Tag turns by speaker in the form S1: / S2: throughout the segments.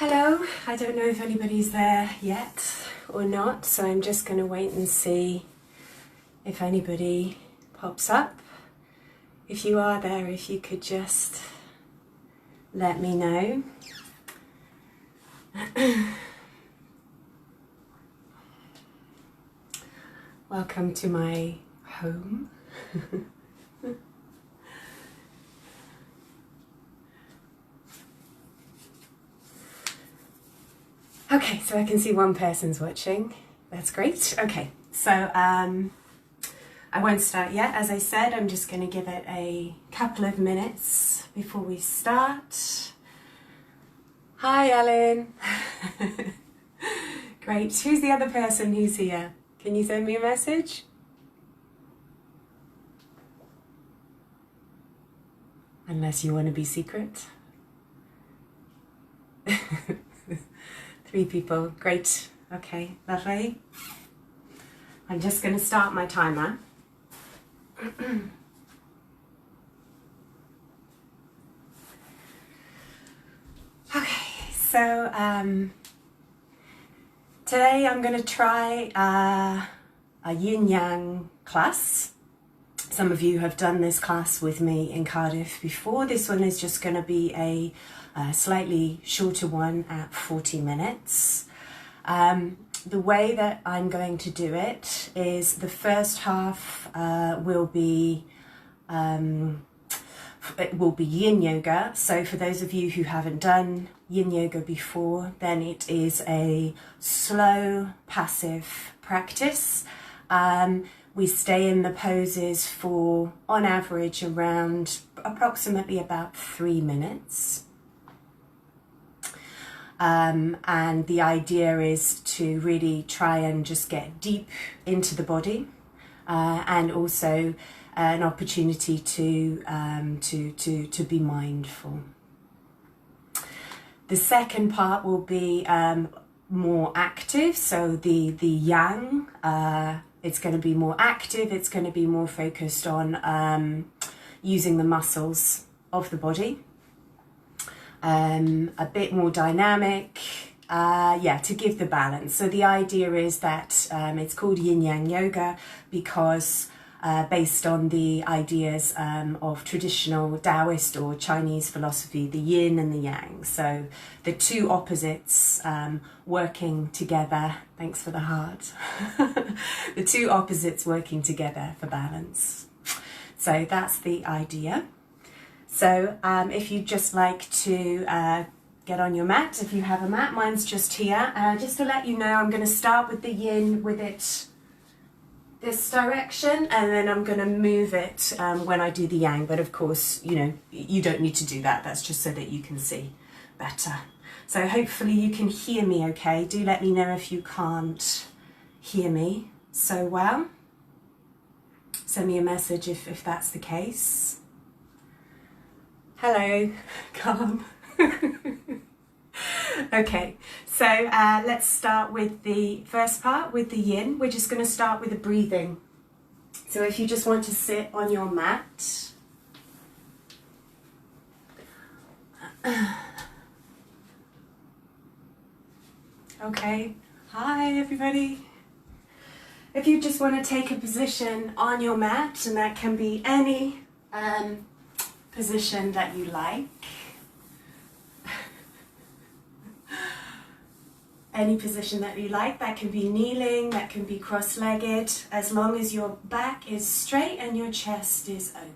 S1: Hello, I don't know if anybody's there yet or not, so I'm just going to wait and see if anybody pops up. If you are there, if you could just let me know. Welcome to my home. Okay, so I can see one person's watching. That's great. Okay, so I won't start yet. As I said, I'm just going to give it a couple of minutes before we start. Hi, Ellen. Great. Who's the other person who's here? Can you send me a message? Unless you want to be secret. 3 people. Great. Okay, lovely. I'm just going to start my timer. Okay, so today I'm going to try a Yin Yang class. Some of you have done this class with me in Cardiff before. This one is just going to be a slightly shorter one at 40 minutes. The way that I'm going to do it is the first half will be Yin Yoga. So for those of you who haven't done Yin Yoga before, then it is a slow, passive practice. We stay in the poses for, on average, around approximately about 3 minutes. And the idea is to really try and just get deep into the body, and also an opportunity to be mindful. The second part will be more active, so the yang. It's going to be more active. It's going to be more focused on using the muscles of the body. A bit more dynamic, to give the balance. So the idea is that it's called Yin Yang Yoga because based on the ideas of traditional Taoist or Chinese philosophy, the yin and the yang. So the two opposites working together. Thanks for the heart. The two opposites working together for balance. So that's the idea. So if you'd just like to get on your mat, if you have a mat, mine's just here. Just to let you know, I'm going to start with the yin with it this direction, and then I'm going to move it when I do the yang. But of course, you know, you don't need to do that. That's just so that you can see better. So hopefully you can hear me okay. Do let me know if you can't hear me so well. Send me a message if that's the case. Hello, calm. Okay, so let's start with the first part, with the yin. We're just going to start with the breathing. So if you just want to sit on your mat. Okay, hi everybody. If you just want to take a position on your mat, and that can be any position that you like. Any position that you like. That can be kneeling, that can be cross-legged, as long as your back is straight and your chest is open.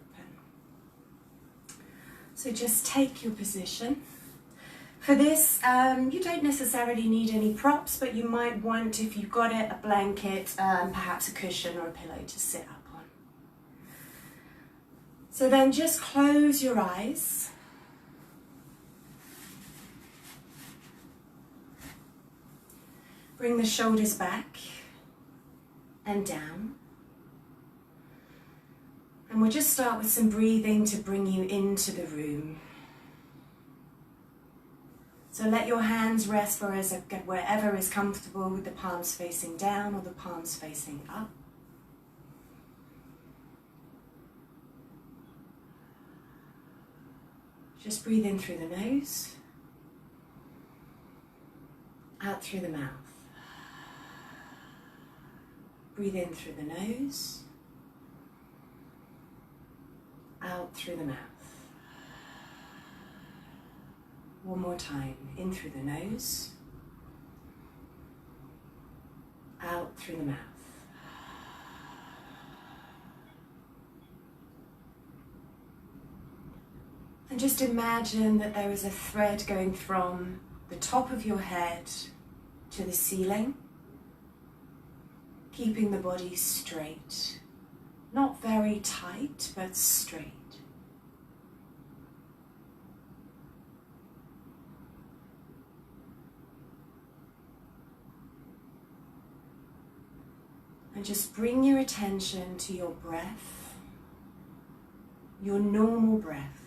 S1: So just take your position. For this, you don't necessarily need any props, but you might want, if you've got it, a blanket, perhaps a cushion or a pillow to sit up. So then just close your eyes. Bring the shoulders back and down. And we'll just start with some breathing to bring you into the room. So let your hands rest wherever is comfortable, with the palms facing down or the palms facing up. Just breathe in through the nose out through the mouth. Breathe in through the nose, out through the mouth. One more time, in through the nose, out through the mouth. And just imagine that there is a thread going from the top of your head to the ceiling, keeping the body straight, not very tight, but straight. And just bring your attention to your breath, your normal breath.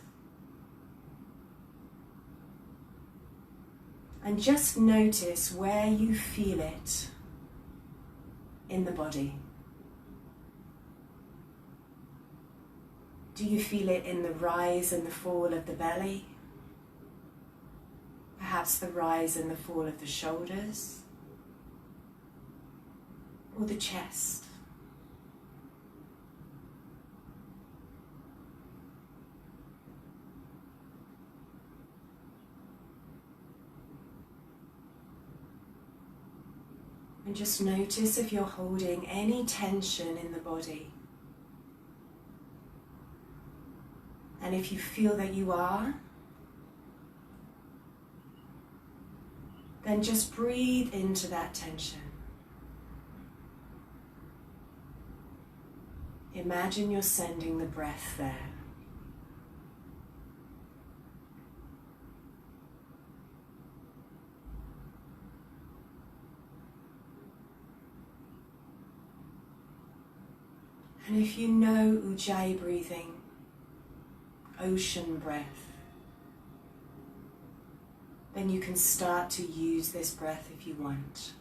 S1: And just notice where you feel it in the body. Do you feel it in the rise and the fall of the belly? Perhaps the rise and the fall of the shoulders? Or the chest? And just notice if you're holding any tension in the body. And if you feel that you are, then just breathe into that tension. Imagine you're sending the breath there. And if you know Ucele breathing, ocean breath, then you can start to use this breath if you want.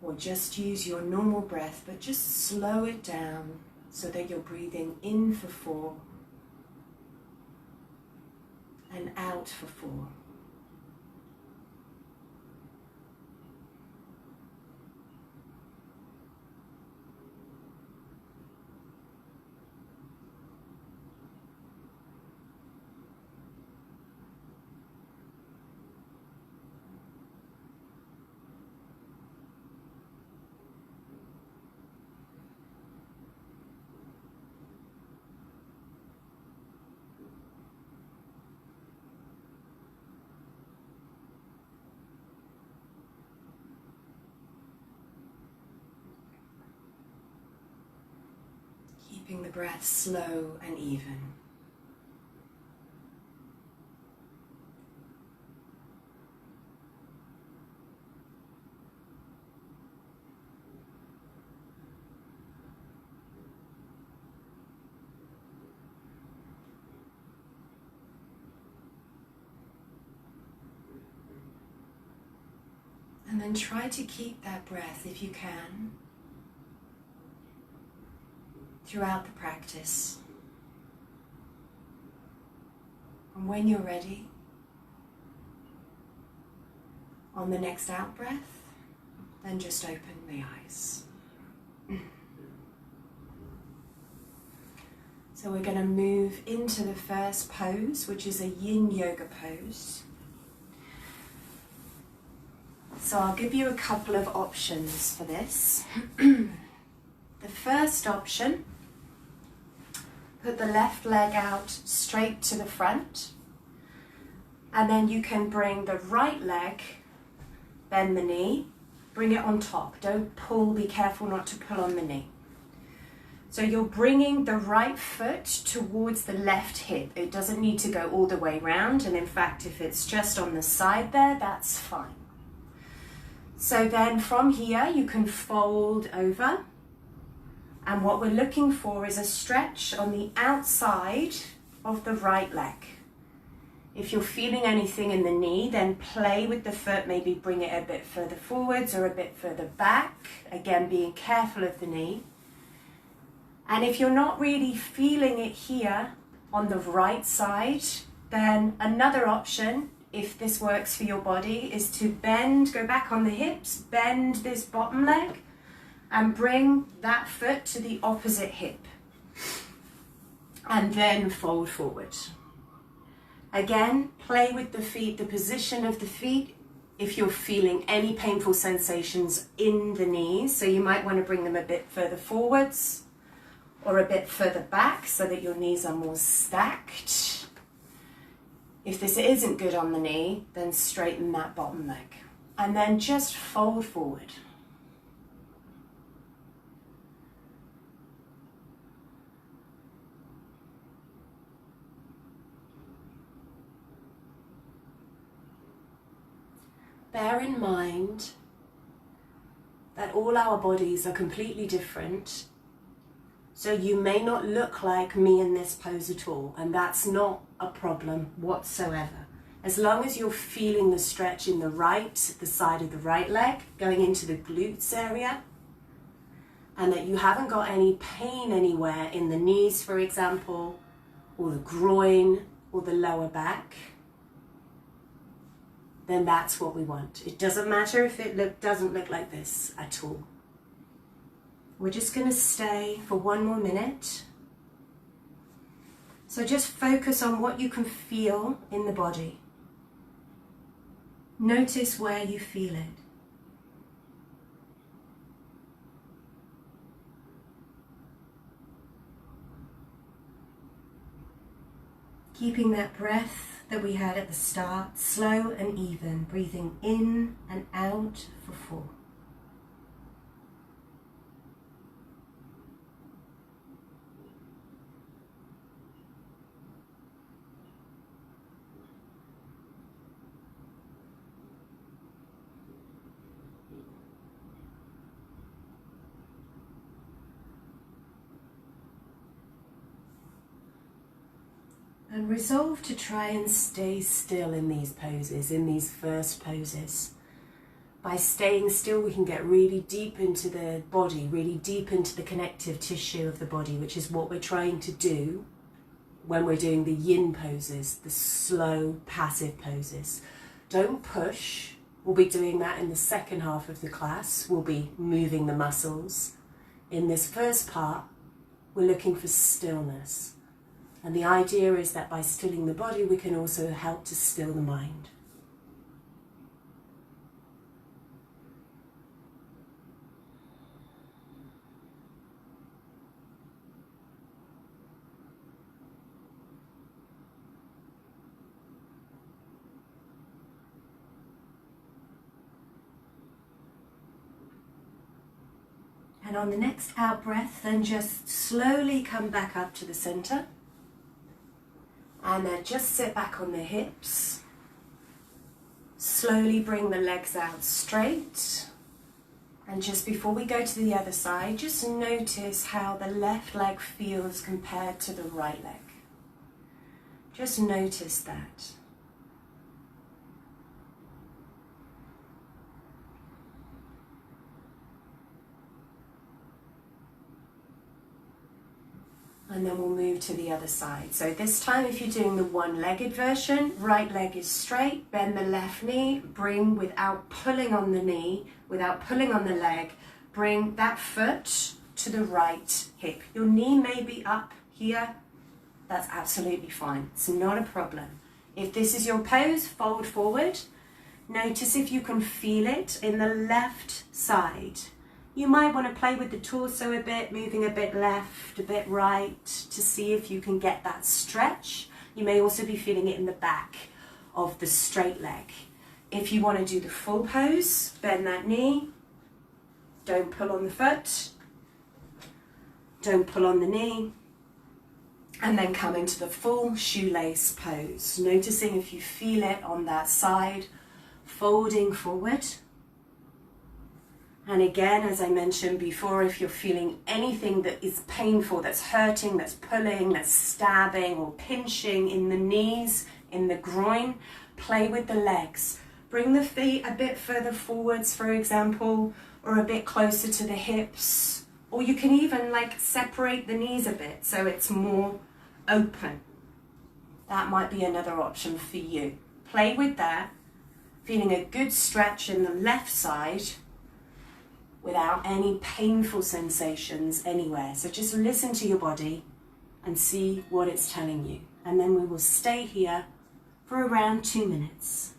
S1: Or just use your normal breath, but just slow it down so that you're breathing in for 4 and out for 4. Keeping the breath slow and even. And then try to keep that breath, if you can, throughout the practice. And when you're ready, on the next out breath, then just open the eyes. So we're going to move into the first pose, which is a Yin Yoga pose. So I'll give you a couple of options for this. The first option, put the left leg out straight to the front, and then you can bring the right leg, bend the knee, bring it on top. Don't pull, be careful not to pull on the knee. So you're bringing the right foot towards the left hip. It doesn't need to go all the way round, and in fact, if it's just on the side there, that's fine. So then from here, you can fold over. And what we're looking for is a stretch on the outside of the right leg. If you're feeling anything in the knee, then play with the foot, maybe bring it a bit further forwards or a bit further back. Again, being careful of the knee. And if you're not really feeling it here on the right side, then another option if this works for your body, is to bend, go back on the hips, bend this bottom leg, and bring that foot to the opposite hip. And then fold forward. Again, play with the feet, the position of the feet, if you're feeling any painful sensations in the knees. So you might want to bring them a bit further forwards or a bit further back so that your knees are more stacked. If this isn't good on the knee, then straighten that bottom leg. And then just fold forward. Bear in mind that all our bodies are completely different, so you may not look like me in this pose at all, and that's not a problem whatsoever. As long as you're feeling the stretch in the side of the right leg, going into the glutes area, and that you haven't got any pain anywhere in the knees, for example, or the groin, or the lower back, then that's what we want. It doesn't matter if it doesn't look like this at all. We're just going to stay for one more minute. So just focus on what you can feel in the body. Notice where you feel it. Keeping that breath that we had at the start, slow and even, breathing in and out for 4. And resolve to try and stay still in these poses, in these first poses. By staying still, we can get really deep into the body, really deep into the connective tissue of the body, which is what we're trying to do when we're doing the yin poses, the slow, passive poses. Don't push. We'll be doing that in the second half of the class. We'll be moving the muscles. In this first part, we're looking for stillness. And the idea is that by stilling the body, we can also help to still the mind. And on the next out breath, then just slowly come back up to the center. And then just sit back on the hips. Slowly bring the legs out straight. And just before we go to the other side, just notice how the left leg feels compared to the right leg. Just notice that. And then we'll move to the other side. So this time, if you're doing the one-legged version, right leg is straight, bend the left knee, bring without pulling on the knee, without pulling on the leg, bring that foot to the right hip. Your knee may be up here, that's absolutely fine, it's not a problem. If this is your pose, fold forward. Notice if you can feel it in the left side. You might want to play with the torso a bit, moving a bit left, a bit right, to see if you can get that stretch. You may also be feeling it in the back of the straight leg. If you want to do the full pose, bend that knee, don't pull on the foot, don't pull on the knee, and then come into the full shoelace pose. Noticing if you feel it on that side, folding forward. And again, as I mentioned before, if you're feeling anything that is painful, that's hurting, that's pulling, that's stabbing or pinching in the knees, in the groin, play with the legs. Bring the feet a bit further forwards, for example, or a bit closer to the hips. Or you can even separate the knees a bit so it's more open. That might be another option for you. play with that, feeling a good stretch in the left side without any painful sensations anywhere. So just listen to your body and see what it's telling you. And then we will stay here for around 2 minutes.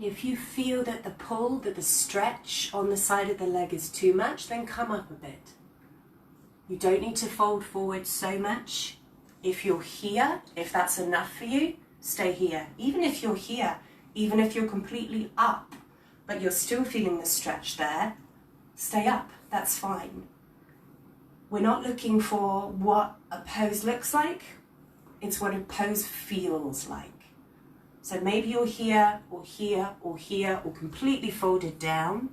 S1: If you feel that the pull, that the stretch on the side of the leg is too much, then come up a bit. You don't need to fold forward so much. If you're here, if that's enough for you, stay here. Even if you're here, even if you're completely up, but you're still feeling the stretch there, stay up, that's fine. We're not looking for what a pose looks like, it's what a pose feels like. So maybe you're here, or here, or here, or completely folded down.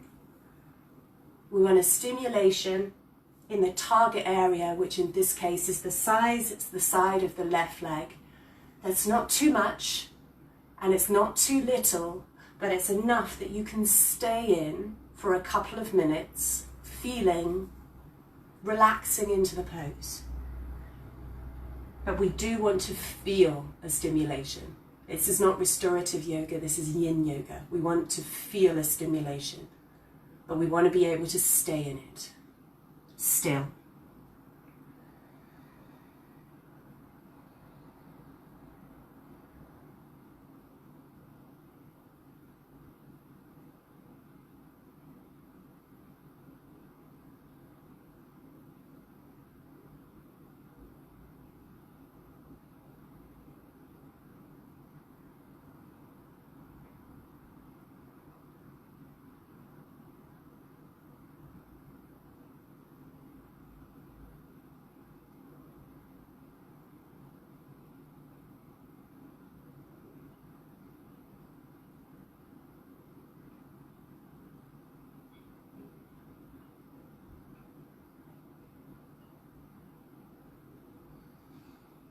S1: We want a stimulation in the target area, which in this case is it's the side of the left leg. That's not too much, and it's not too little, but it's enough that you can stay in for a couple of minutes, feeling, relaxing into the pose. But we do want to feel a stimulation. This is not restorative yoga, this is yin yoga. We want to feel a stimulation, but we want to be able to stay in it. Still.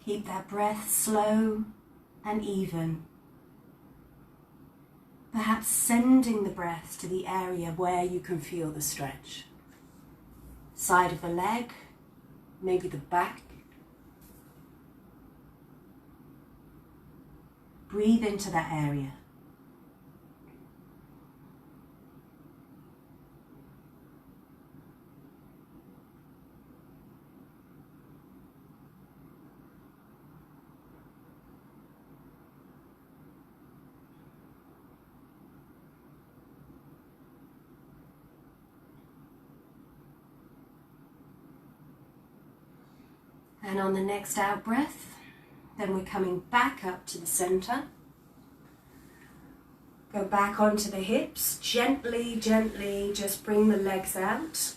S1: Keep that breath slow and even. Perhaps sending the breath to the area where you can feel the stretch. Side of the leg, maybe the back. Breathe into that area. And on the next out breath, then we're coming back up to the center. Go back onto the hips, gently, gently, just bring the legs out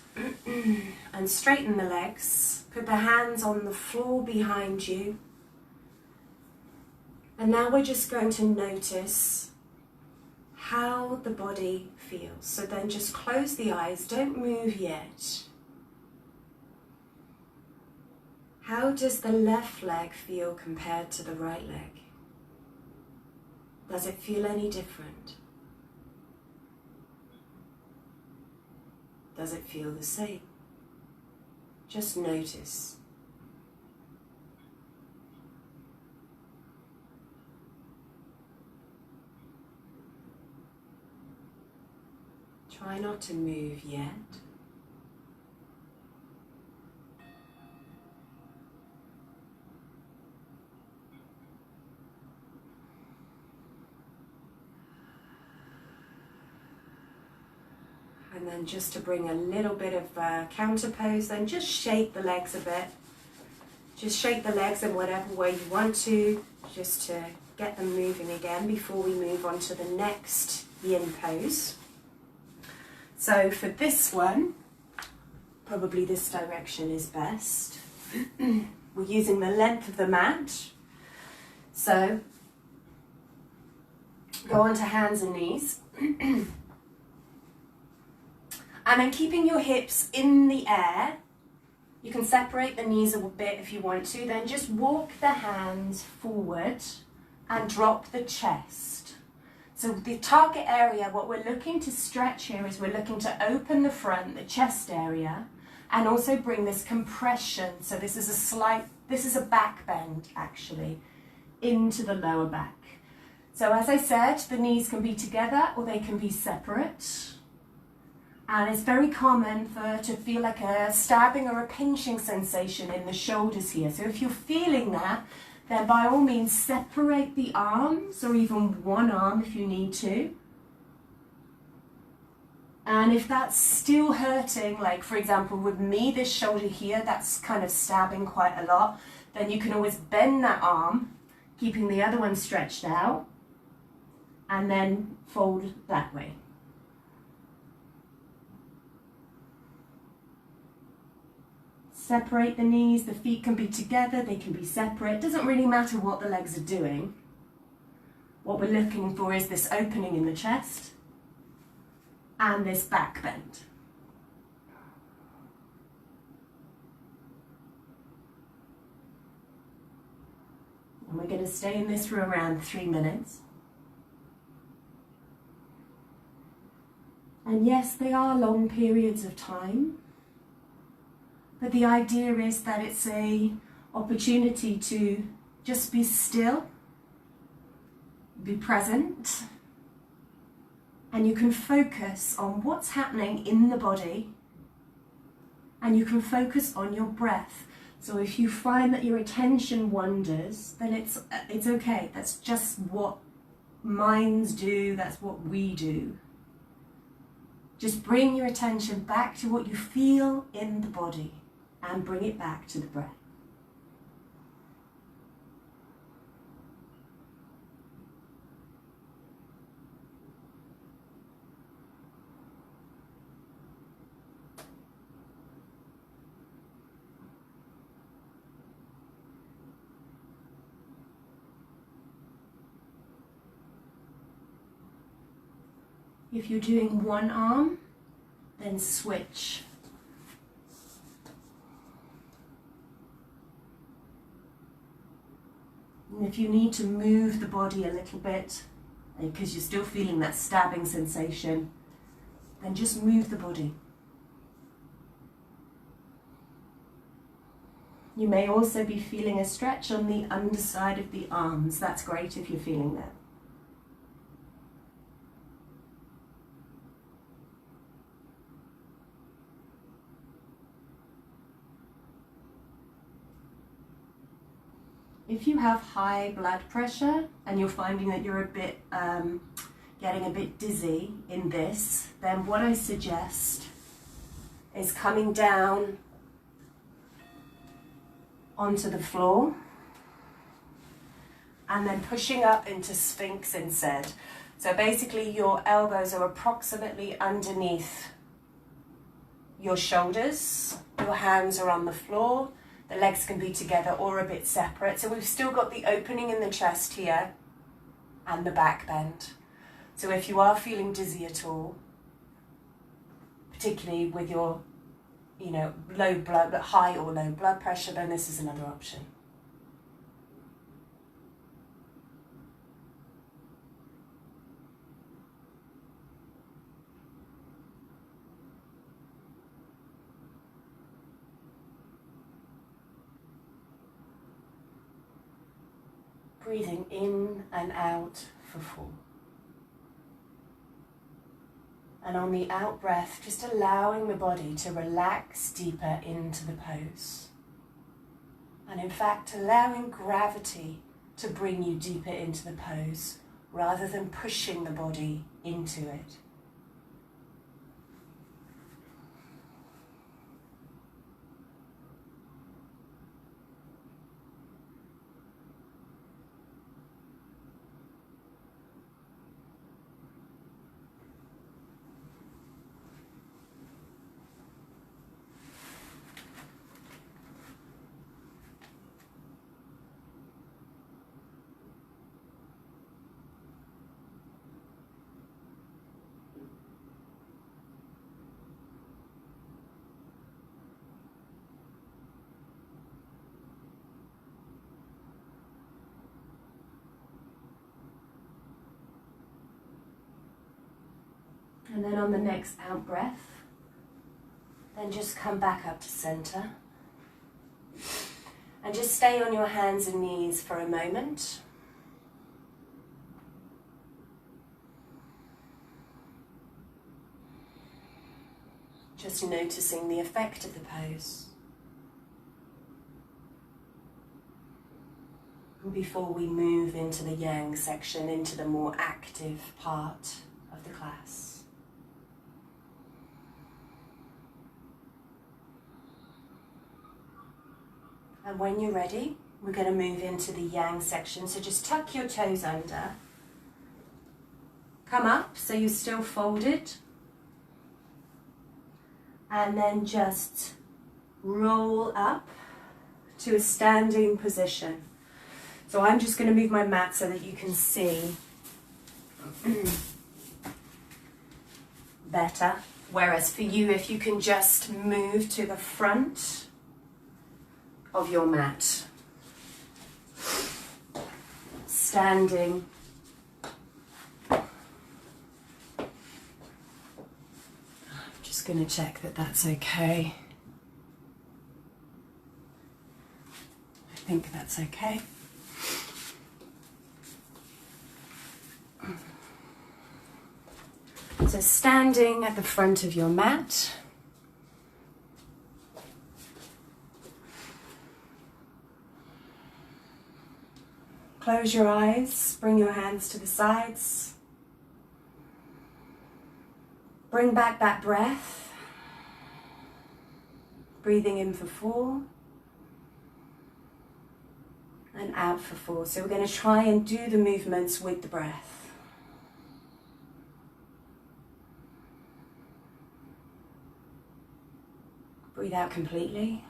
S1: and straighten the legs. Put the hands on the floor behind you. And now we're just going to notice how the body feels. So then just close the eyes, don't move yet. How does the left leg feel compared to the right leg? Does it feel any different? Does it feel the same? Just notice. Try not to move yet. And then just to bring a little bit of counter pose, then just shake the legs a bit. Just shake the legs in whatever way you want to, just to get them moving again before we move on to the next yin pose. So for this one, probably this direction is best. We're using the length of the mat. So go onto hands and knees. And then keeping your hips in the air, You can separate the knees a bit if you want to, then just walk the hands forward and drop the chest. So the target area, what we're looking to stretch here is we're looking to open the front, the chest area, and also bring this compression. So this is a back bend actually, into the lower back. So as I said, the knees can be together or they can be separate. And it's very common to feel like a stabbing or a pinching sensation in the shoulders here. So if you're feeling that, then by all means separate the arms, or even one arm if you need to. And if that's still hurting, like for example with me, this shoulder here, that's kind of stabbing quite a lot, then you can always bend that arm, keeping the other one stretched out, and then fold that way. Separate the knees, the feet can be together, they can be separate. It doesn't really matter what the legs are doing. What we're looking for is this opening in the chest and this back bend. And we're going to stay in this for around 3 minutes. And yes, they are long periods of time. But the idea is that it's an opportunity to just be still, be present, and you can focus on what's happening in the body, and you can focus on your breath. So if you find that your attention wanders, then it's okay. That's just what minds do, that's what we do. Just bring your attention back to what you feel in the body. And bring it back to the breath. If you're doing one arm, then switch. And if you need to move the body a little bit, because you're still feeling that stabbing sensation, then just move the body. You may also be feeling a stretch on the underside of the arms. That's great if you're feeling that. If you have high blood pressure and you're finding that you're a bit, getting a bit dizzy in this, then what I suggest is coming down onto the floor and then pushing up into Sphinx instead. So basically your elbows are approximately underneath your shoulders, your hands are on the floor, the legs can be together or a bit separate. So we've still got the opening in the chest here and the back bend. So if you are feeling dizzy at all, particularly with your, high or low blood pressure, then this is another option. Breathing in and out for 4. And on the out breath, just allowing the body to relax deeper into the pose. And in fact, allowing gravity to bring you deeper into the pose rather than pushing the body into it. And then on the next out breath, then just come back up to center. And just stay on your hands and knees for a moment. Just noticing the effect of the pose. And before we move into the Yang section, into the more active part of the class. And when you're ready, we're going to move into the Yang section. So just tuck your toes under. Come up so you're still folded. And then just roll up to a standing position. So I'm just going to move my mat so that you can see better. Whereas for you, if you can just move to the front of your mat. Standing. I'm just going to check that that's okay. I think that's okay. So standing at the front of your mat. Close your eyes, bring your hands to the sides. Bring back that breath. Breathing in for 4. And out for 4. So we're going to try and do the movements with the breath. Breathe out completely.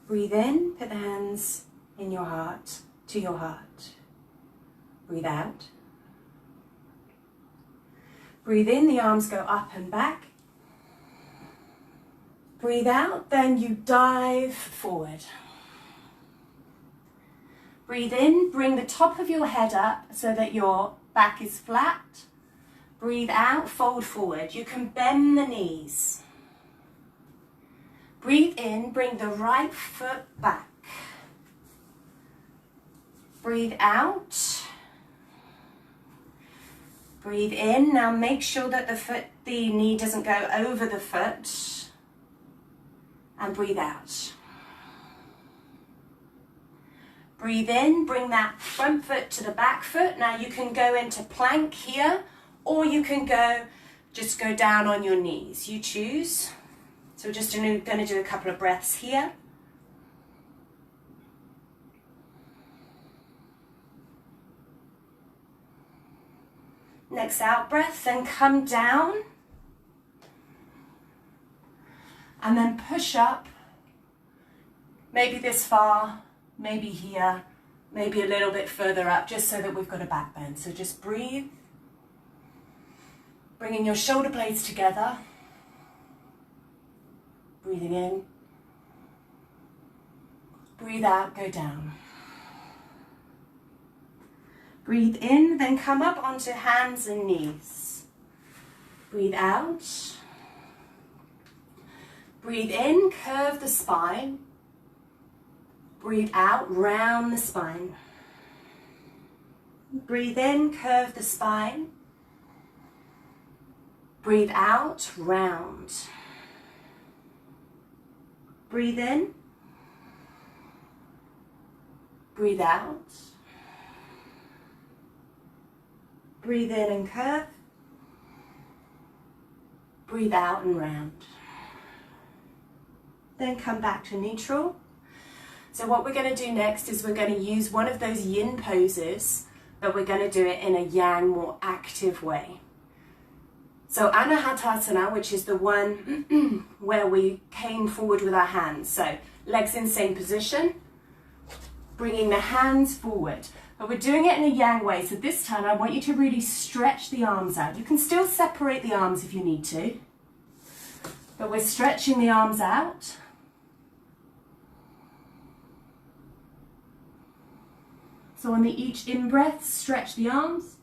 S1: Breathe in, put the hands in your heart, to your heart. Breathe out. Breathe in, the arms go up and back. Breathe out, then you dive forward. Breathe in, bring the top of your head up so that your back is flat. Breathe out, fold forward. You can bend the knees. Breathe in, bring the right foot back. Breathe out. Breathe in. Now make sure that the knee doesn't go over the foot. And breathe out. Breathe in, bring that front foot to the back foot. Now you can go into plank here, or you can just go down on your knees. You choose. So we're just going to do a couple of breaths here. Next out breath, then come down. And then push up. Maybe this far, maybe here, maybe a little bit further up, just so that we've got a back bend. So just breathe. Bringing your shoulder blades together. Breathing in. Breathe out, go down. Breathe in, then come up onto hands and knees. Breathe out. Breathe in, curve the spine. Breathe out, round the spine. Breathe in, curve the spine. Breathe out, round. Breathe in. Breathe out. Breathe in and curve. Breathe out and round. Then come back to neutral. So what we're going to do next is we're going to use one of those yin poses, but we're going to do it in a yang, more active way. So Anahatasana, which is the one where we came forward with our hands. So legs in same position, bringing the hands forward. But we're doing it in a yang way, so this time I want you to really stretch the arms out. You can still separate the arms if you need to, but we're stretching the arms out. So on each in-breath, stretch the arms.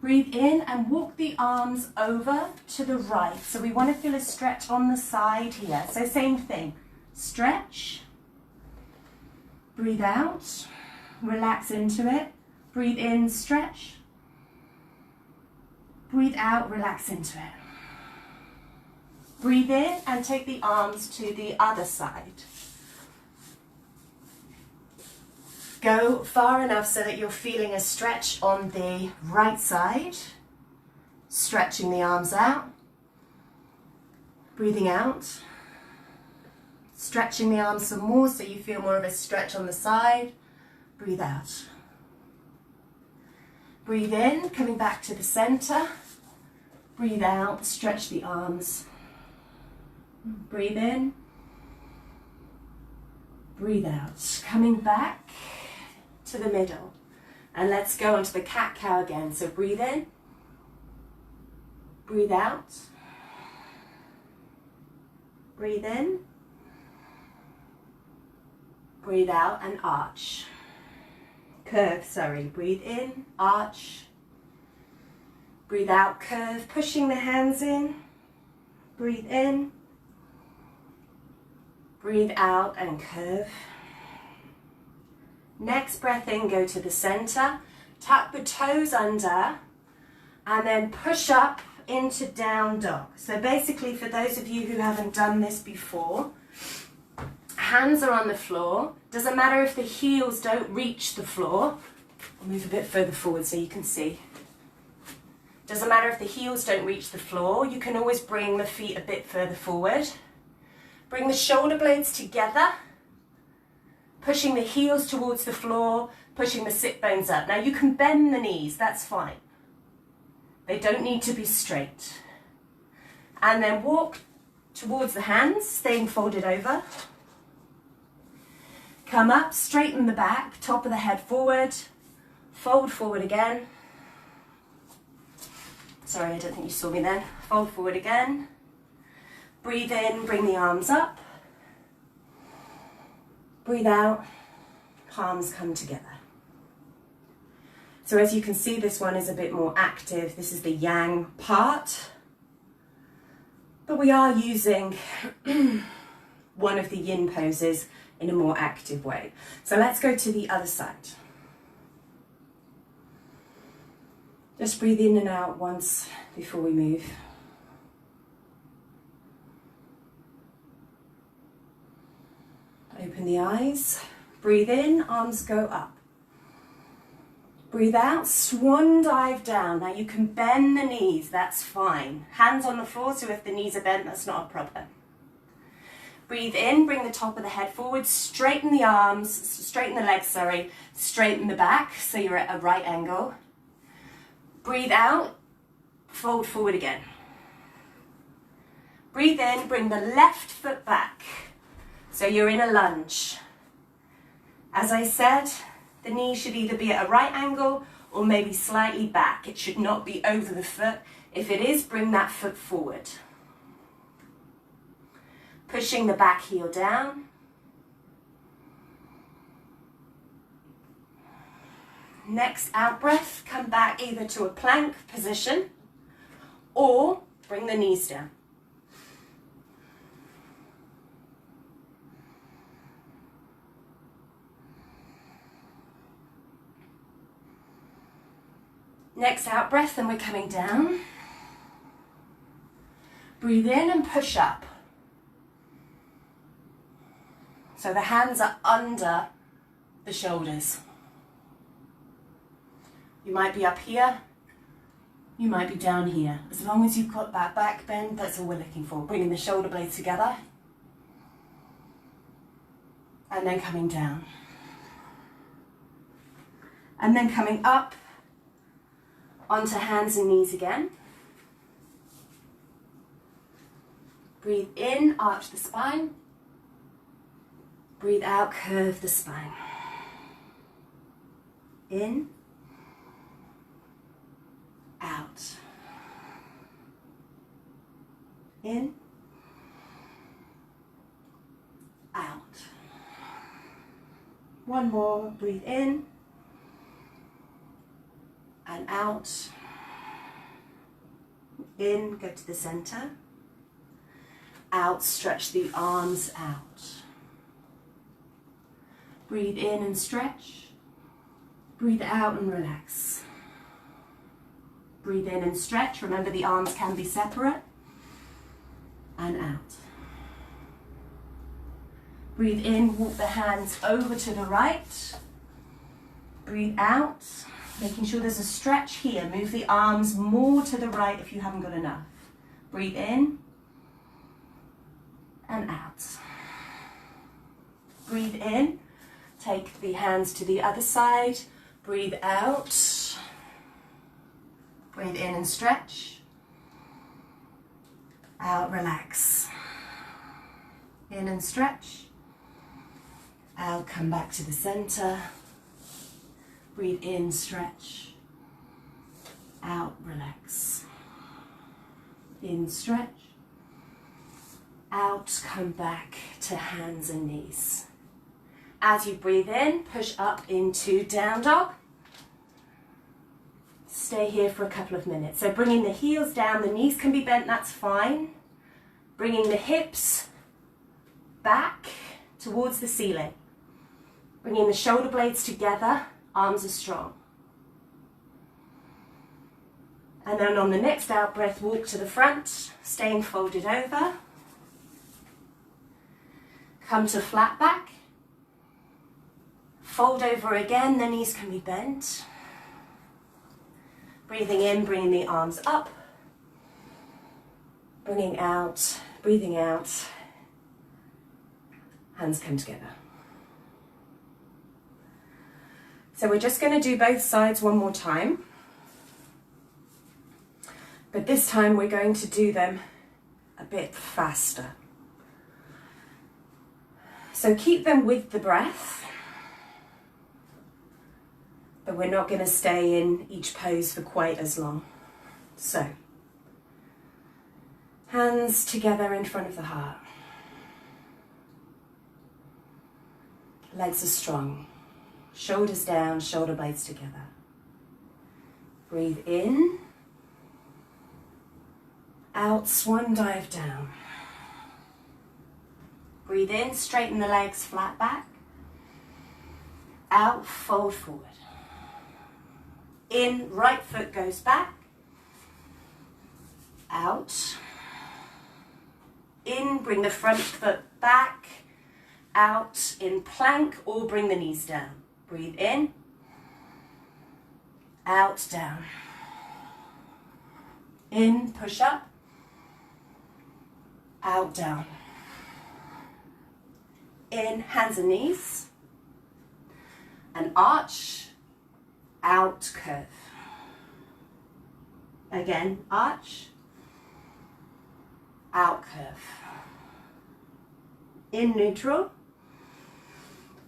S1: Breathe in and walk the arms over to the right. So we want to feel a stretch on the side here. So same thing, stretch, breathe out, relax into it, breathe in, stretch, breathe out, relax into it. Breathe in and take the arms to the other side. Go far enough so that you're feeling a stretch on the right side, stretching the arms out, breathing out, stretching the arms some more so you feel more of a stretch on the side, breathe out. Breathe in, coming back to the center, breathe out, stretch the arms, breathe in, breathe out, coming back to the middle, and let's go onto the cat-cow again. So breathe in, breathe out, breathe in, breathe out, and arch, curve, sorry, breathe in, arch, breathe out, curve, pushing the hands in, breathe in, breathe out, and curve. Next breath in, go to the center, tuck the toes under, and then push up into down dog. So basically, for those of you who haven't done this before, hands are on the floor. Doesn't matter if the heels don't reach the floor. I'll move a bit further forward so you can see. Doesn't matter if the heels don't reach the floor. You can always bring the feet a bit further forward. Bring the shoulder blades together, pushing the heels towards the floor, pushing the sit bones up. Now you can bend the knees, that's fine. They don't need to be straight. And then walk towards the hands, staying folded over. Come up, straighten the back, top of the head forward, fold forward again. Sorry, I don't think you saw me then. Fold forward again. Breathe in, bring the arms up. Breathe out, palms come together. So as you can see, this one is a bit more active. This is the yang part. But we are using one of the yin poses in a more active way. So let's go to the other side. Just breathe in and out once before we move. Open the eyes, breathe in, arms go up. Breathe out, swan dive down. Now you can bend the knees, that's fine. Hands on the floor, so if the knees are bent, that's not a problem. Breathe in, bring the top of the head forward, straighten the arms, straighten the legs, sorry, straighten the back, so you're at a right angle. Breathe out, fold forward again. Breathe in, bring the left foot back. So you're in a lunge. As I said, the knee should either be at a right angle or maybe slightly back. It should not be over the foot. If it is, bring that foot forward. Pushing the back heel down. Next out breath, come back either to a plank position or bring the knees down. Next out breath, and we're coming down. Breathe in and push up. So the hands are under the shoulders. You might be up here, you might be down here. As long as you've got that back bend, that's all we're looking for. Bringing the shoulder blades together. And then coming down. And then coming up onto hands and knees again. Breathe in, arch the spine. Breathe out, curve the spine. In, out. In, out. One more, breathe in and out. In, go to the center. Out, stretch the arms out. Breathe in and stretch. Breathe out and relax. Breathe in and stretch. Remember, the arms can be separate. And out. Breathe in, walk the hands over to the right. Breathe out, making sure there's a stretch here. Move the arms more to the right if you haven't got enough. Breathe in and out. Breathe in, take the hands to the other side. Breathe out. Breathe in and stretch. Out, relax. In and stretch. Out, come back to the center. Breathe in, stretch. Out, relax. In, stretch. Out, come back to hands and knees. As you breathe in, push up into down dog. Stay here for a couple of minutes. So bringing the heels down, the knees can be bent, that's fine. Bringing the hips back towards the ceiling. Bringing the shoulder blades together, arms are strong. And then on the next out breath, walk to the front, staying folded over. Come to flat back. Fold over again, the knees can be bent. Breathing in, bringing the arms up. Bringing out, breathing out. Hands come together. So we're just going to do both sides one more time. But this time we're going to do them a bit faster. So keep them with the breath. But we're not going to stay in each pose for quite as long. So, hands together in front of the heart. Legs are strong. Shoulders down, shoulder blades together. Breathe in. Out, swan dive down. Breathe in, straighten the legs, flat back. Out, fold forward. In, right foot goes back. Out. In, bring the front foot back. Out, in plank, or bring the knees down. Breathe in. Out, down. In, push up. Out, down. In, hands and knees. And arch. Out, curve. Again, arch. Out, curve. In, neutral.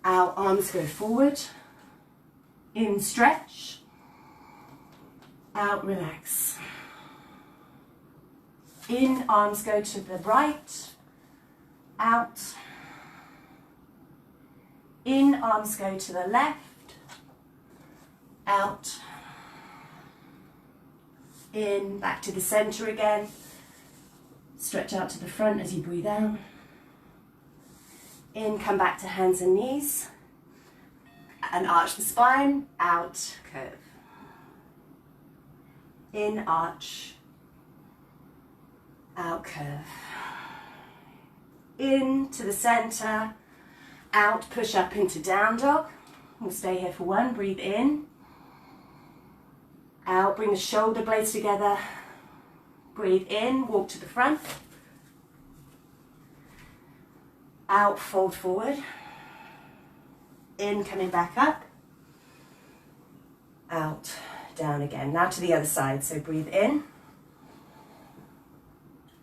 S1: Out, arms go forward. In, stretch. Out, relax. In, arms go to the right. Out. In, arms go to the left. Out. In, back to the center again. Stretch out to the front as you breathe out. In, come back to hands and knees. And arch the spine. Out, curve. In, arch. Out, curve. In to the center. Out, push up into down dog. We'll stay here for one. Breathe in. Out, bring the shoulder blades together. Breathe in, walk to the front. Out, fold forward. In, coming back up. Out, down again. Now to the other side. So breathe in.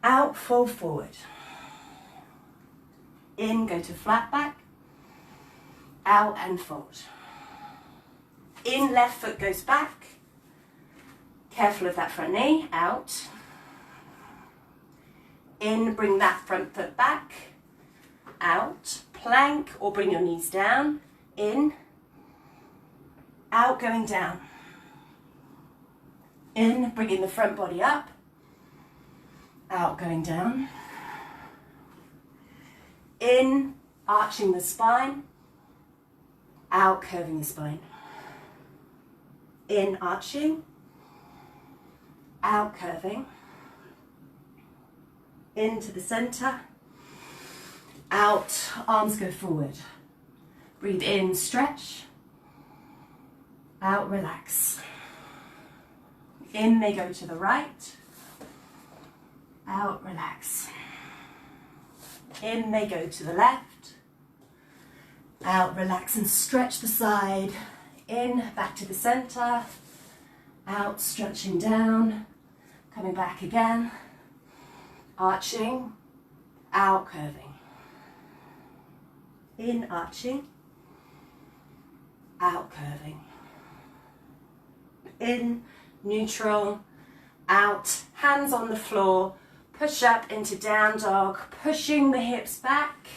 S1: Out, fold forward. In, go to flat back. Out and fold. In, left foot goes back. Careful of that front knee. Out. In, bring that front foot back. Out. Plank or bring your knees down. In. Out, going down. In, bringing the front body up. out, going down. In, arching the spine. Out, curving the spine. In, arching. Out, curving. Into the center. Out, arms go forward. Breathe in, stretch. Out, relax. In, they go to the right. Out, relax. In, they go to the left. Out, relax and stretch the side. In, back to the center. Out, stretching down. Coming back again. Arching. Out, curving. In, arching. Out, curving. In, neutral. Out, hands on the floor. Push up into down dog, pushing the hips back,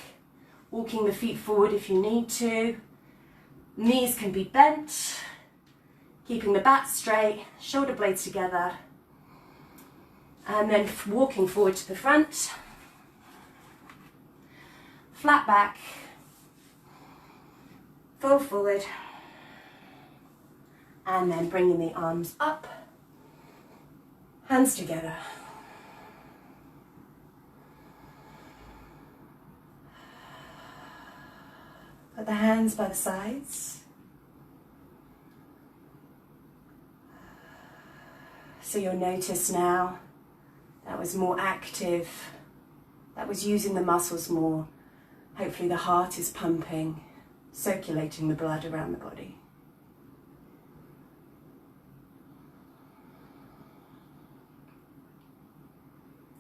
S1: walking the feet forward if you need to. Knees can be bent, keeping the back straight, shoulder blades together, and then walking forward to the front. Flat back, fall forward, and then bringing the arms up, hands together. Put the hands by the sides. So you'll notice now that was more active, that was using the muscles more. Hopefully the heart is pumping, circulating the blood around the body.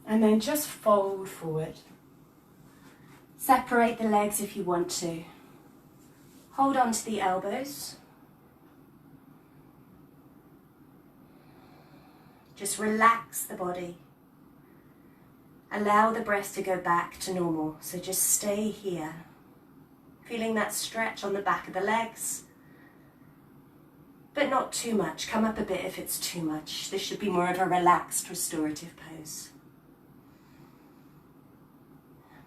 S1: And then just fold forward. Separate the legs if you want to. Hold on to the elbows. Just relax the body. Allow the breath to go back to normal. So just stay here. Feeling that stretch on the back of the legs. But not too much. Come up a bit if it's too much. This should be more of a relaxed, restorative pose.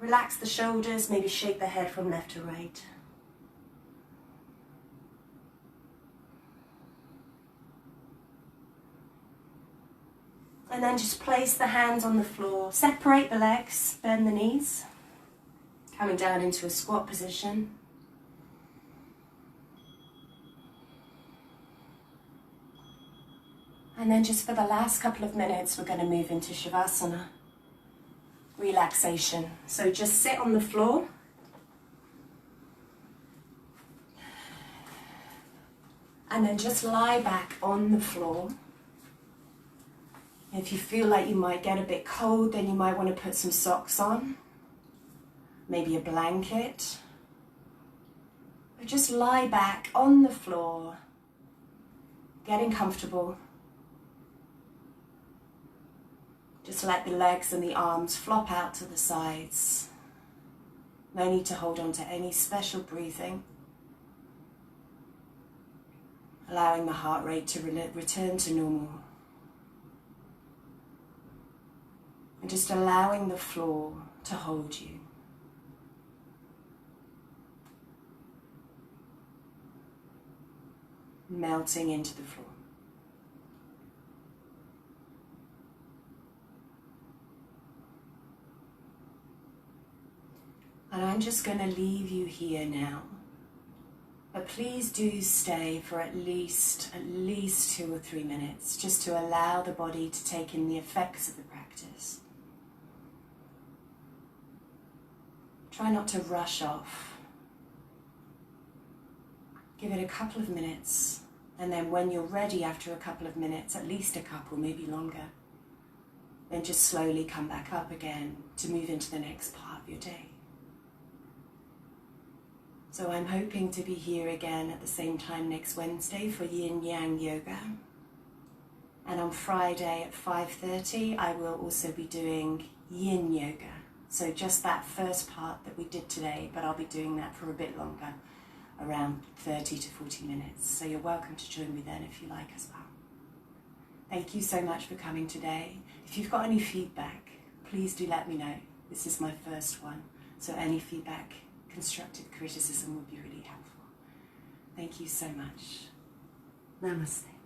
S1: Relax the shoulders, maybe shake the head from left to right. And then just place the hands on the floor. Separate the legs, bend the knees. Coming down into a squat position. And then just for the last couple of minutes, we're going to move into Shavasana. Relaxation. So just sit on the floor. And then just lie back on the floor. If you feel like you might get a bit cold, then you might want to put some socks on. Maybe a blanket. But just lie back on the floor, getting comfortable. Just let the legs and the arms flop out to the sides. No need to hold on to any special breathing. Allowing the heart rate to return to normal. And just allowing the floor to hold you. Melting into the floor. And I'm just going to leave you here now. But please do stay for at least 2 or 3 minutes, just to allow the body to take in the effects of the practice. Try not to rush off. Give it a couple of minutes, and then when you're ready after a couple of minutes, at least a couple, maybe longer, then just slowly come back up again to move into the next part of your day. So I'm hoping to be here again at the same time next Wednesday for Yin Yang Yoga. And on Friday at 5:30, I will also be doing Yin Yoga. So just that first part that we did today, but I'll be doing that for a bit longer, around 30 to 40 minutes. So you're welcome to join me then if you like as well. Thank you so much for coming today. If you've got any feedback, please do let me know. This is my first one, so any feedback, constructive criticism would be really helpful. Thank you so much. Namaste.